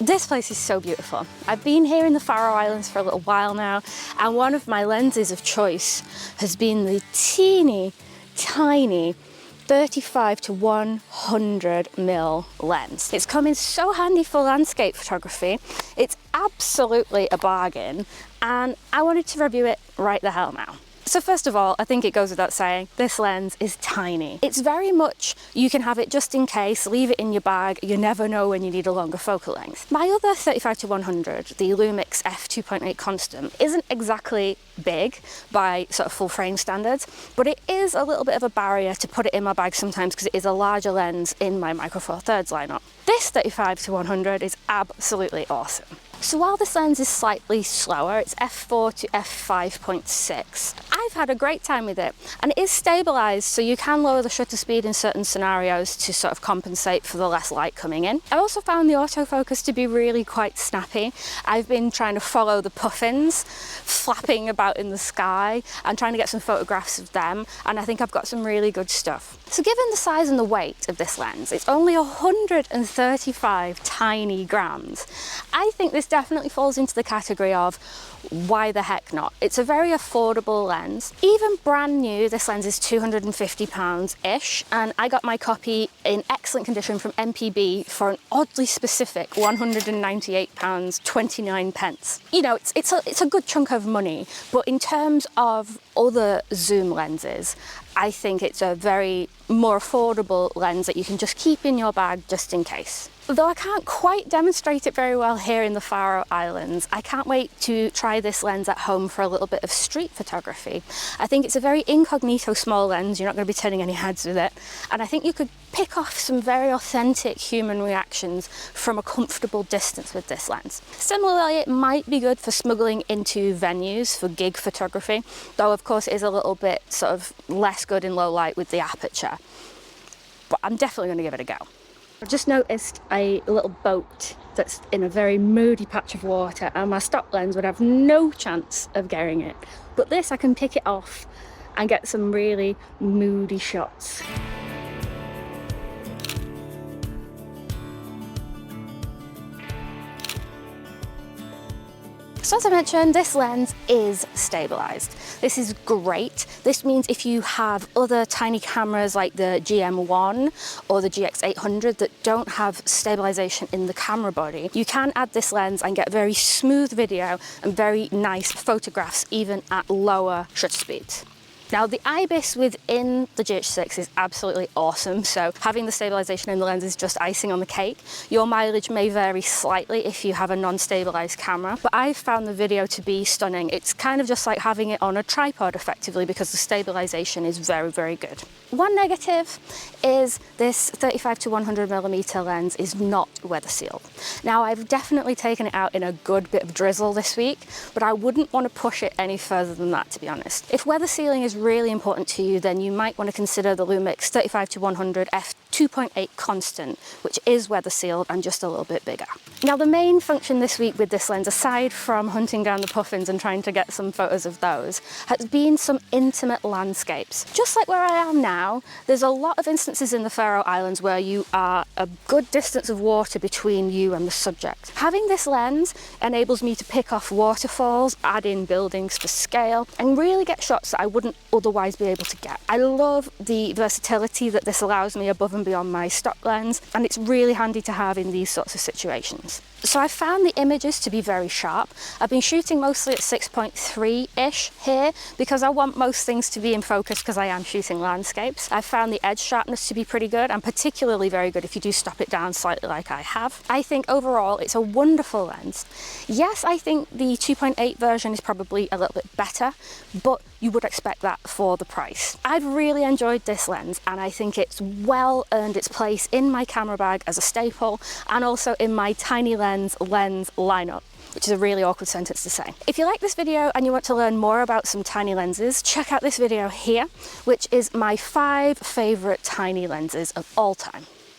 This place is so beautiful. I've been here in the Faroe Islands for a little while now, and one of my lenses of choice has been the teeny tiny 35 to 100mm lens. It's come in so handy for landscape photography. It's absolutely a bargain, and I wanted to review it right the hell now. So first of all, I think it goes without saying, this lens is tiny. It's very much, you can have it just in case, leave it in your bag, you never know when you need a longer focal length. My other 35 to 100, the Lumix f2.8 constant, isn't exactly big by sort of full frame standards, but it is a little bit of a barrier to put it in my bag sometimes because it is a larger lens in my Micro Four Thirds lineup. This 35 to 100 is absolutely awesome. So while this lens is slightly slower, it's f4 to f5.6, I've had a great time with it, and it is stabilized, so you can lower the shutter speed in certain scenarios to sort of compensate for the less light coming in. I also found the autofocus to be really quite snappy. I've been trying to follow the puffins flapping about in the sky and trying to get some photographs of them, and I think I've got some really good stuff. So given the size and the weight of this lens, it's only 135 tiny grams. I think this definitely falls into the category of why the heck not? It's a very affordable lens. Even brand new, this lens is £250-ish, and I got my copy in excellent condition from MPB for an oddly specific £198.29. You know, it's a good chunk of money, but in terms of other zoom lenses, I think it's a very more affordable lens that you can just keep in your bag just in case. Though I can't quite demonstrate it very well here in the Faroe Islands, I can't wait to try this lens at home for a little bit of street photography. I think it's a very incognito small lens, you're not going to be turning any heads with it, and I think you could pick off some very authentic human reactions from a comfortable distance with this lens. Similarly, it might be good for smuggling into venues for gig photography, though of course it is a little bit sort of less good in low light with the aperture. But I'm definitely going to give it a go. I've just noticed a little boat that's in a very moody patch of water, and my stock lens would have no chance of getting it. But this, I can pick it off and get some really moody shots. So as I mentioned, this lens is stabilized. This is great. This means if you have other tiny cameras like the GM1 or the GX800 that don't have stabilization in the camera body, you can add this lens and get very smooth video and very nice photographs even at lower shutter speeds. Now the IBIS within the GH6 is absolutely awesome, so having the stabilization in the lens is just icing on the cake. Your mileage may vary slightly if you have a non-stabilized camera, but I've found the video to be stunning. It's kind of just like having it on a tripod effectively because the stabilization is very, very good. One negative is this 35 to 100mm lens is not weather sealed. Now I've definitely taken it out in a good bit of drizzle this week, but I wouldn't want to push it any further than that, to be honest. If weather sealing is really important to you, then you might want to consider the Lumix 35 to 100 f2.8 constant, which is weather sealed and just a little bit bigger. Now the main function this week with this lens, aside from hunting down the puffins and trying to get some photos of those, has been some intimate landscapes. Just like where I am now, there's a lot of instances in the Faroe Islands where you are a good distance of water between you and the subject. Having this lens enables me to pick off waterfalls, add in buildings for scale, and really get shots that I wouldn't otherwise be able to get. I love the versatility that this allows me above and beyond my stock lens, and it's really handy to have in these sorts of situations. So I found the images to be very sharp. I've been shooting mostly at 6.3-ish here because I want most things to be in focus because I am shooting landscapes. I've found the edge sharpness to be pretty good, and particularly very good if you do stop it down slightly like I have. I think overall it's a wonderful lens. Yes, I think the 2.8 version is probably a little bit better, but you would expect that for the price. I've really enjoyed this lens, and I think it's well earned its place in my camera bag as a staple and also in my tiny lens lineup, which is a really awkward sentence to say. If you like this video and you want to learn more about some tiny lenses, check out this video here, which is my 5 favorite tiny lenses of all time.